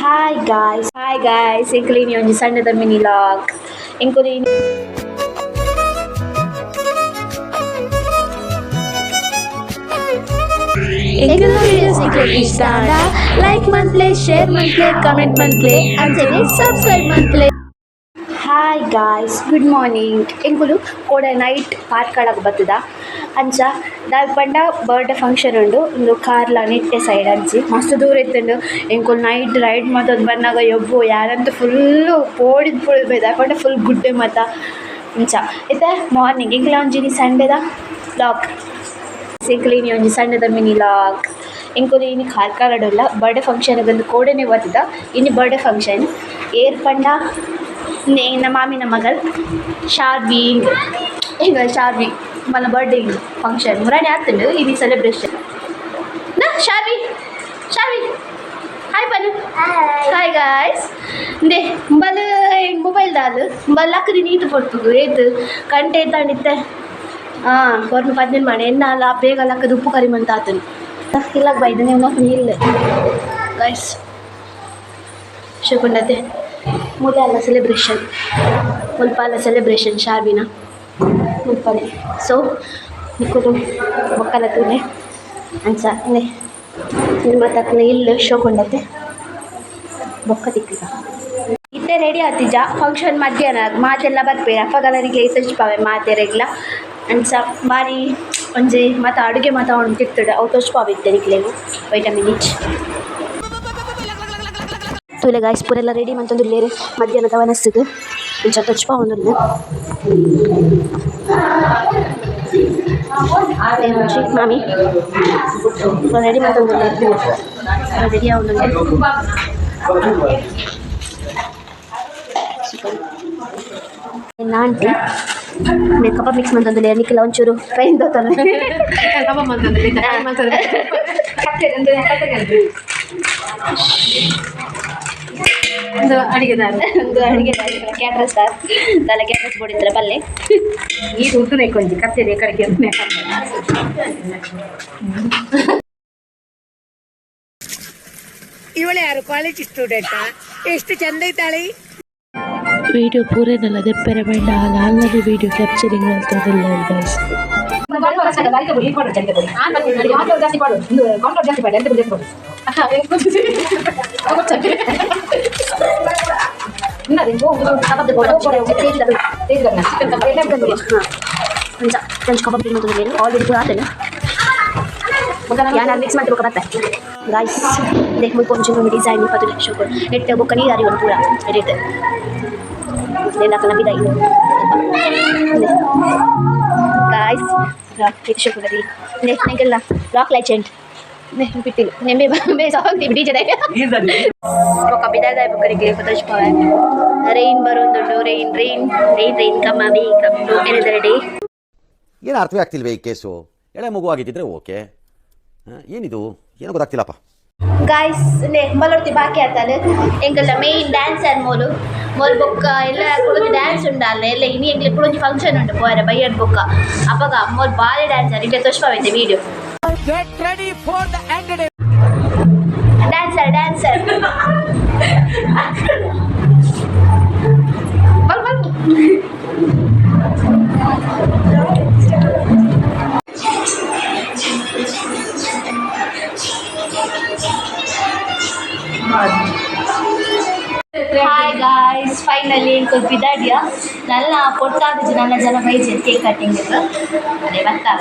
Hi guys, including on the Sunday the mini log, including ಇಷ್ಟ like ಮಂತ್ಲೆ share ಮಂತ್ಲೆ comment ಮಂತ್ಲೆ ಅಂಚನೆ ಸಬ್ಸ್ಕ್ರೈಬ್ ಮಂತ್ಲೆ. Hi guys, good morning. ಎಂಕುಲು ಕೂಡ ನೈಟ್ ಪಾರ್ಕಳಗೆ ಬರ್ತದ ಅಂಚ ದಾಲ್ ಪಂಡ ಬರ್ಡೇ ಫಂಕ್ಷನ್ ಉಂಡು ಒಂದು ಕಾರ್ಲ ನೆಟ್ಟೆ ಸೈಡ್ ಅಂಚಿ ಮಸ್ತ್ ದೂರ ಇತ್ತುಂಡು. ಎಂಕುಲು ನೈಟ್ ರೈಡ್ ಮಾತೋದು ಬಂದಾಗ ಯಬ್ಬು ಯಾರಂತೂ ಫುಲ್ಲು ಪೋಡಿದ್ ಬೈದ ಪಂಡ ಫುಲ್ ಗುಡ್ಡೆ ಮಾತ ಅಂಚ ಇತ್ತೆ ಮಾರ್ನಿಂಗ್ ಎಂಕುಲ ಒಂಜಿನಿ ಸಂಡೇದ ಲಾಕ್ ಸಿಂಕ್ಲಿನಿ ಒಂಜಿ ಸಂಡೇದ ಮಿನಿ ಲಾಕ್. ಎಂಕುಲು ಇನಿ ಕಾರ್ಕಳಡುಲ್ಲ ಬರ್ಡೇ ಫಂಕ್ಷನ್ ಬಂದು ಕೋಡೆನೆ ಬರ್ತದ ಇನ್ನು ಬರ್ಡೇ ಫಂಕ್ಷನ್ ಏರ್ ಪಂಡ ನನ್ನ ಮಾಮಿನ ಮಗಳು ಶಾರ್ವಿ ಈಗ ಶಾರ್ವಿ ಮಲ್ಲ ಬರ್ಡೇ ಫಂಕ್ಷನ್ ಮುರಾಣಿ ಆಗ್ತುಂಡು ಇದು ಸೆಲೆಬ್ರೇಷನ್ ನಾ Sharvi hi ಪನು hi guys they ಬಲ ಮೊಬೈಲ್ ದಾಲು ಬಲ್ಲ ಅಕ್ಕದಿ ನೀತು ಪೊಡ್ತು ಏತು ಕಂಟೆ ತಾಂಡಿತ್ತೆ ಅವ್ರನ್ನ ಪದ್ನೇನು ಮಾಡಿ ಎನ್ನಾಲ ಬೇಗ ಲಕ್ಕದ ಉಪ್ಪು ಕರಿಮಂತ ಆತನು ಇಲ್ಲ ಬೈದು ನೀವು ಇಲ್ಲ ಗಾಯ್ಸ್ ಶುಕೊಂಡತೆ ಮುಲೆ ಅಲ್ಲ ಸೆಲೆಬ್ರೇಷನ್ ಮುಲ್ಪ ಅಲ್ಲ ಸೆಲೆಬ್ರೇಷನ್ ಶಾರ್ವಿನ ಮುಲ್ಪನೆ ಸೊ ನಿಕ್ಕುದು ಮಕ್ಕಳತ್ತನೆ ಅಂಚ ನಿಮ್ಮ ತಕ್ಕನೆ ಇಲ್ಲ ಶೋಕೊಂಡತೆ ಬೊಕ್ಕ ತಿಕ್ಕಿದ ಇತ್ತೆ ರೆಡಿ ಆತಿಜ ಫಂಕ್ಷನ್ ಮಧ್ಯಾಹ್ನ ಮಾತೆಲ್ಲ ಬರ್ಪೇರು ಅಪ್ಪಗಲರಿಗೆ ತೋಚ್ಪಾವೆ ಮಾತೆರೆಗ್ಲ ಅಂಚ ಬಾರಿ ಒಂಜಿ ಮತ್ತು ಅಡುಗೆ ಮಾತ ಅವನು ತಿಕ್ತಡೆ ಅವು ತೋಚ್ಪಾವಿತ್ತೆ ನಿಕ್ಲೇನು ವೈಟಮಿನ್ ಇಚ್ ತುಲೆ ಗಾಯ್ಸ್ ಪೂರೆಲ್ಲ ರೆಡಿ ಮಂತೊಂದು ಲೇರೆ ಮಧ್ಯಾಹ್ನದ ವನಸ್ಸಿಗೆ ಇಂಚ ತೊಚ್ಪ ಒಂದು ಮಾಮಿ ರೆಡಿ ಮಂತೊಂದು ರೆಡಿ ಆಗೊಂಡು ಆಂಟಿ ಕಬಾಬ್ ಮಿಕ್ಸ್ ಮಂತಂದು ನಿಕ್ಕೆಲ್ಲ ಒಂಚೂರು ಟ್ರೈನ್ ತೋತಾನೆ ಒಂದು ಅಡುಗೆದಾರ ಕ್ಯಾಟ್ರಸ್ ಸ್ಟಾರ್ ತಲೆ ಕ್ಯಾಟ್ರಸ್ ಬೋಡಿದ್ರೆ ಪಲ್ಲೆ ಈಗ ಉಂಟು ನೆಕ್ಕೊಂಜಿ ಕತ್ತಿದೆ ಕಡೆಗೆ ಇವಳೆ ಯಾರು ಕಾಲೇಜ್ ಸ್ಟೂಡೆಂಟಾ ಎಷ್ಟು ಚಂದ ಐತಾಳೆ. ವಿಡಿಯೋ ಪೂರೇನಲ್ಲ ದೆಪ್ಪೆರೆ ಬೇಡ ಅಲ್ಲದೆ ವಿಡಿಯೋ ಕ್ಯಾಪ್ಚರಿಂಗ್ ಮಾಡ್ತಾರಿಲ್ಲ ಗೈಸ್. ಯಾರು ಮಿಕ್ಸ್ ಮಾಡಿ ಬರುತ್ತೆ ಗಾಯ್ಸ್. ಮುಂಚೆ ಡಿಸೈನ್ 10 ಲಕ್ಷ ನೆಟ್ಟು ಬುಕ್ಕ ನೀರು ಒಂದು ಪೂರ ರೇಟ್ ಬಿದ ಗಾಯ್ಸ್ ಶುಕ್ರದಿ ನೆಗೆಲ್ಲ ರಾಕ್ ಲೈಚೆಂಟ್ ಬಿಟ್ಟಿಲ್ಲ ನೆಂಬೆ ಬೇ ಸಾಗ್ತೀವಿ ಡೀಜೆ ఒక ಬಿದಾದ ಬುಕ್ಕರಿಗೆ ಫೋಟೋಸ್ಪಾವೆ ರೈನ್ ಬರೋದುಂಡು ರೈನ್ ಕಮ್ಮ ಕಮ್ ಟು ಎನದರ್ ಡೇ. ಏನು ಅರ್ಥವೇ ಆಗ್ತಿಲ್ವೇ ಈ ಕೇಸು? ಎಳೆ ಮಗು ಆಗಿದ್ದಿದ್ರೆ ಓಕೆ, ಏನಿದು ಏನೋ ಗೊತ್ತಾಗ್ತಿಲ್ಲಪ್ಪ. ಗಾಯ್ಸ್ ಮಲೋಡ್ತಿ ಬಾಕಿ ಆತಲ್ಲ ಎಂಕಲ್ಲ ಮೇನ್ ಡ್ಯಾನ್ಸರ್ ಮೋಲು ಬೊಕ್ಕ ಎಲ್ಲ ಕುಳಿತು ಡ್ಯಾನ್ಸ್ ಉಂಡಲ್ಲ ಎಲ್ಲ ಇನಿ ಎಂಗ್ಲಿ ಕುಳಿತು ಫಂಕ್ಷನ್ ಉಂಟು ಪೋರೆ ಬೈಯಡ್ ಬೊಕ್ಕ ಅಪ್ಪಗ ಮೋಲ್ ಬಾರಿ ಡ್ಯಾನ್ಸರ್ ಈಗ ತೋಚ್ಪಾವೈತೆ video dancer hi guys, finally ಇಂకొక ಬಿದಾಡಿಯ ನಲ್ಲ ಪೊಟ್ಟಾದಿಜಿ ನನ್ನ ಜನ ಬೈಜಿ ಕೇಕ್ ಕಟ್ಟಿಂಗ್ ಅದೇ ಬರ್ತಾ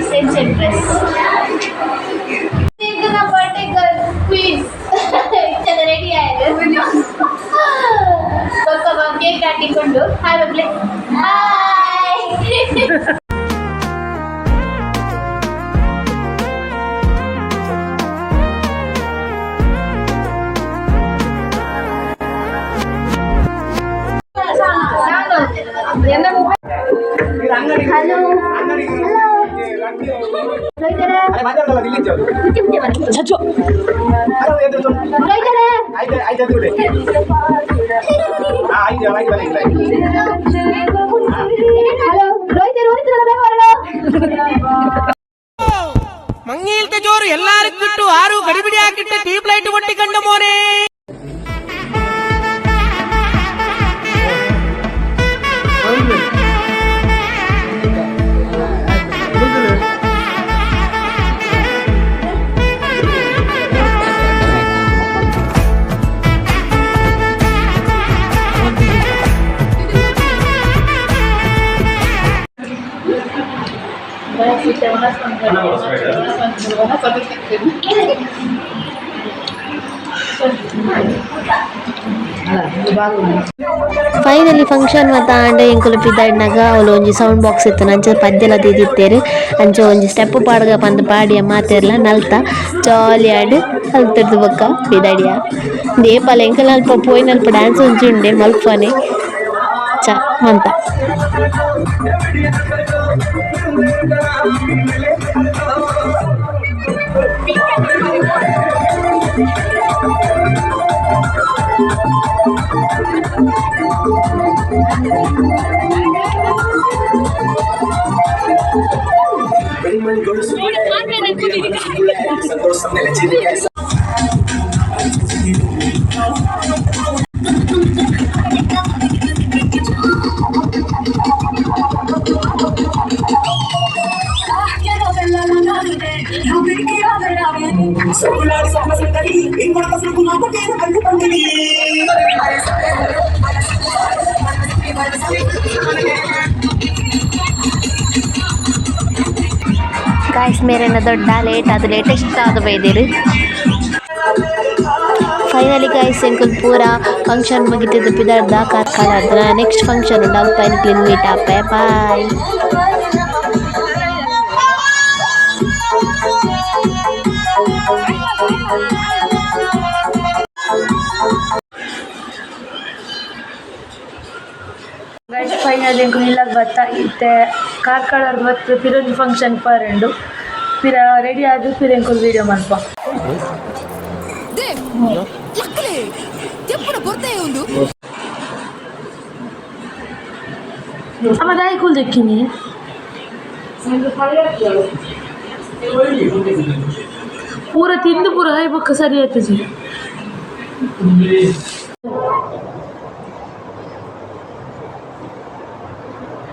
same dress birthday girl queen ready ಆಯ್ತು ಕೇಕ್ ಕಟ್ಟಿಕೊಂಡು ಹಾಯ್ ಬಬ್ಲೆ ಹಾಯ್. ಹಲೋ ಮಂಗೀಲ್ತೆ ಜೋರು ಎಲ್ಲಾರು ಬಿಟ್ಟು ಆರು ಗಡಿಬಿಡಿ ಹಾಕಿಟ್ಟು ಟ್ಯೂಬ್ ಲೈಟ್ ಒಟ್ಟಿ ಕಂಡ ಮೋನೆ. ಫೈನಲಿ ಫಂಕ್ಷನ್ ಮತ್ತ ಆಂಡೆ ಎಂಕುಲು ಪಿದಾಡಿನಾಗ ಅವಳು ಒಂಜಿ ಸೌಂಡ್ ಬಾಕ್ಸ್ ಇತ್ತು ಅಂಚ ಪದ್ಯಲ ದಿದಿತ್ತೇರು ಅಂಚ ಒಂಜಿ ಸ್ಟೆಪ್ ಪಾಡ್ಗ ಪಂದ್ ಪಾಡಿಯ ಮಾತೆರ್ಲ ನಲ್ತ ಜಾಲಿ ಆಡ್ ಅಲ್ತರ್ದು ಬೊಕ್ಕ ಪಿದಾಡಿಯ ದೇಪಲ ಎಂಕಲ್ ಅಲ್ಪ ಪೋಯಿನ ಅಲ್ಪ ಡ್ಯಾನ್ಸ್ ಉಂಚುಂಡೆ ಮಲ್ಪನೆ ಚ ಮಂತ. ಗಾಯ್ಸ್ ಮೇರೆನ ದೊಡ್ಡ ಲೇಟ್ ಅದು ಲೇಟೆಸ್ಟ್ ಆದ ಬೈದೇರು. ಫೈನಲಿ ಗಾಯ್ಸ್ ಎಂಕುಲ್ ಪೂರ ಫಂಕ್ಷನ್ ಮುಗಿತಿದ್ದು ಪಿದಾಡ್ದ ಕಾರ್ಕಳದ ನೆಕ್ಸ್ಟ್ ಫಂಕ್ಷನ್ ಉಂಡು ಅಲ್ಪ ಕ್ಲೀನ್ ಮೀಟ್ ಆಪೆ ಬಾಯ್. ಗೈಸ್ ಫೈನಲ್ ಎಂಕುಲು ಇಲ್ಲಗ್ ಬತ್ತ ಇತ್ತೆ ಕಾರ್ಕಳದ ಬತ್ತು ಪಿರೊಂದು ಫಂಕ್ಷನ್ ಪರಂಡು ಪಿರ ರೆಡಿ ಆದು ಪಿರ ಎಂಕುಲು ವಿಡಿಯೋ ಮಲ್ಪ. ಅಮ್ಮದಾಯಿ ಕುಲ್ ದಿಕ್ಕಿನಿ ಪೂರ ತಿಂದು ಪೂರ ಹೈ ಬೊಕ್ಕ ಸರಿ ಆಯ್ತು.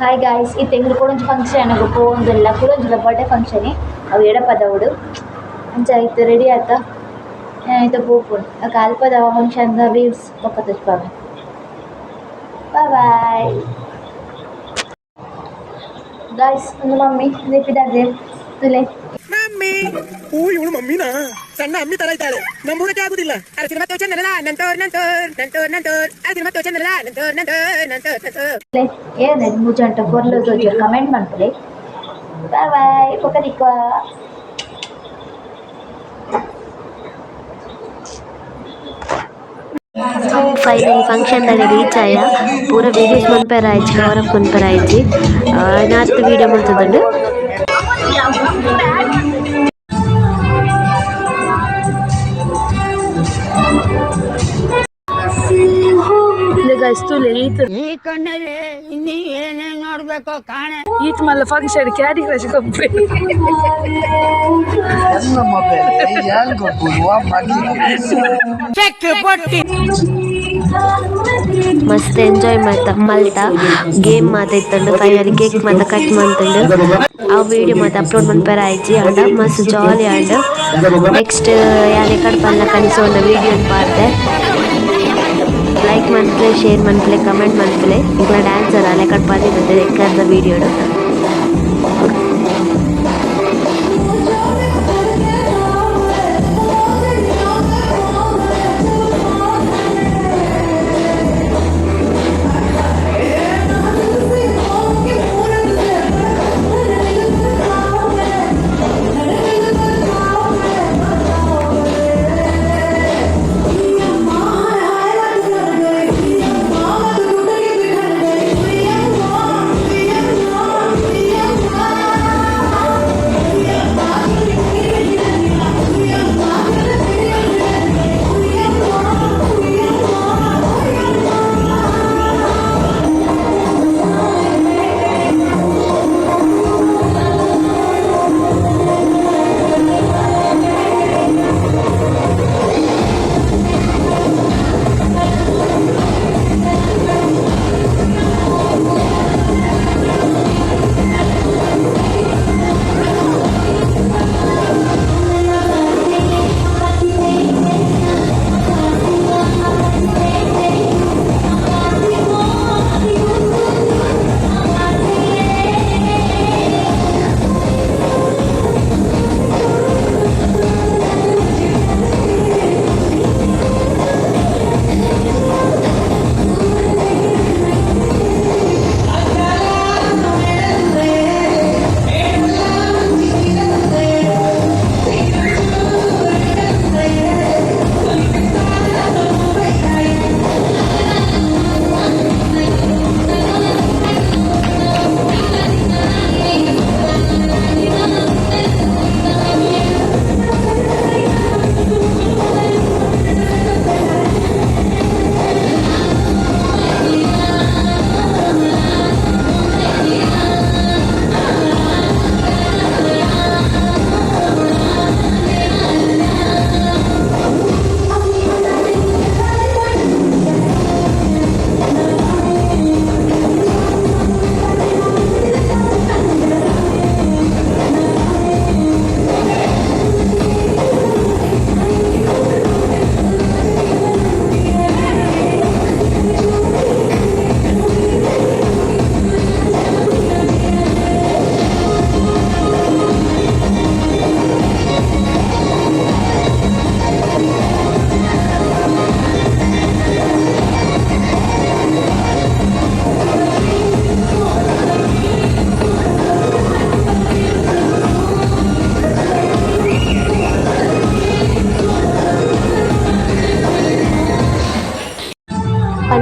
ಹಾಯ್ ಗಾಯ್ಸ್ ಈ ತೆಂಗಿನ ಕೊಡೊಂದು ಫಂಕ್ಷನ್ ಪೋಂದಿಲ್ಲ ಕುಡೊಂದಿಲ್ಲ ಬರ್ಡೇ ಫಂಕ್ಷನ್ ಅವು ಎಡಪದವುಡು ಅಂಚ ಆಯ್ತು ರೆಡಿ ಆಯ್ತಾ ಆಯ್ತು ಪೋಪುಂಡು ಆಗ ಅಲ್ಪದ ಫಂಕ್ಷನ್ ವ್ಯೂಸ್ ಬೊಕ್ಕ ತೋಜ್ಪಾವೆ. ಬಾಯ್ ಬಾಯ್ ಗಾಯ್ಸ್ ಒಂದು ಮಮ್ಮಿ ನೆಪಿದಾದ್ರೆ ತುಲೆ ಮಮ್ಮಿ ಇವಳು ಮಮ್ಮಿನಾ ಸಣ್ಣ ಅಮ್ಮಿ ತರ ಇದ್ದಾಳೆ ನಂಬುದಕ್ಕೆ ಆಗುದಿಲ್ಲ. ಅರೆ ಸಿನಿಮಾ ತೋಚಂದ್ರಲ್ಲ ನಂತೋರ್ ನಂತೋರ್ ನಂತೋರ್ ನಂತೋರ್ ಅರೆ ಸಿನಿಮಾ ತೋಚಂದ್ರಲ್ಲ ನಂತೋರ್ ನಂತೋರ್ ನಂತೋರ್ ನಂತೋರ್ ಏನ ಮುಜಂಟ ಕೊರ್ಲು ತೋಜರ್ ಕಮೆಂಟ್ ಮಾಡ್ಕೊಳ್ಳಿ. ಬಾಯ್ ಬಾಯ್ ಪೊಕ್ಕದಿಕ್ವಾ. ಫೈನಲಿ ಫಂಕ್ಷನ್ ದಾಗೆ ರೀಚ್ ಆಯ ಪೂರ ವೀಡಿಯೋಸ್ ಮನ್ಪೇರ ಆಯ್ತು ಕವರ್ ಅಪ್ ಮನ್ಪೇರ ಆಯ್ತು ನಾತ್ ವೀಡಿಯೋ ಮಾಡ್ತದಂಡು. ಈ ಕಣ್ಣಲ್ಲಿ ಇನ್ನೀ ಏನೇನ್ ನೋಡ್ಬೇಕು ಕಾಣೆ ಈತ್ ಮಲ್ಲ ಫಂಕ್ಷನ್ ಕ್ಯಾರಿ ಕ್ರಶ್ ಕಂಪೆ ಮಸ್ತ್ ಎಂಜಾಯ್ ಮಲ್ತ ಗೇಮ್ ಮಾತ ಇತ್ತಂಡು ಫೈನಲಿ ಕೇಕ್ ಮಾತ ಕಟ್ ಮಾಡ್ತಂಡು ಆ ವಿಡಿಯೋ ಮಾತ ಅಪ್ಲೋಡ್ ಮನ್ಪೇರ ಆಯ್ತು ಆಂಡ ಮಸ್ತ್ ಜಾಲಿ ಆಂಡ್ ನೆಕ್ಸ್ಟ್ ಯಾರೇ ಕಡ್ಪಲ್ಲ ಕನಿಸೋಂಡ ವಿಡಿಯೋ ಪಾಡ್ದೆ ಲೈಕ್ ಮನ್ಪಲೆ ಶೇರ್ ಮನ್ಪಲೆ ಕಮೆಂಟ್ ಮನ್ಪಲೆ ಈಗ ಡ್ಯಾನ್ಸರ್ ಅಲೆ ಕಡ್ಪಾದಿ ಬಂದಿದೆ ಎಕ್ಕರ್ದ ವಿಡಿಯೋಡು.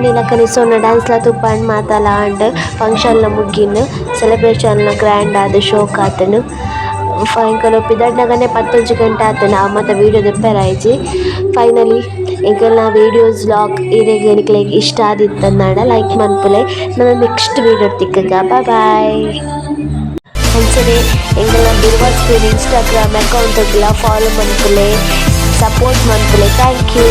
ಫೈನಲಿ ಲಕ್ಕನಿ ಸೋನ ಡ್ಯಾನ್ಸ್ಲ ತುಪ್ಪಂಡು ಮಾತಲ್ಲ ಅಂಡ್ ಫಂಕ್ಷನ್ಲ ಮುಗ್ಗಿನ ಸೆಲೆಬ್ರೇಷನ್ಲ ಗ್ರ್ಯಾಂಡ್ ಆದ ಶೋಕ್ ಆತನು ಎಂಕಲ್ ಪಿದಡ್ನಗನೆ 11 ಗಂಟೆ ಆತನ ಆ ಮತ್ತು ವೀಡಿಯೋ ದೆಪ್ಪರಾಯ್ಜಿ ಫೈನಲಿ ಎಂಕಲ್ನ ವೀಡಿಯೋಸ್ ವ್ಲಾಗ್ ಇರೆಗ್ ಎನಿಕ್ಲೆಗ್ ಇಷ್ಟ ಆದಿತ್ತಂದಾಂಡ ಲೈಕ್ ಮನ್ಪುಲೆ ನನ್ನ ನೆಕ್ಸ್ಟ್ ವೀಡಿಯೋ ತಿಕ್ಕಗ ಬಾಯ್ ಅಂಚನೆ ಎಂಕಲ್ನ ಬಿರ್ವಾ ಸ್ಕ್ರೀನ್ ಇನ್ಸ್ಟಾಗ್ರಾಮ್ ಅಕೌಂಟ್ಗೆಲ್ಲ ಫಾಲೋ ಮನ್ಪುಲೆ ಸಪೋರ್ಟ್ ಮನ್ಪುಲೆ ಥ್ಯಾಂಕ್ ಯು.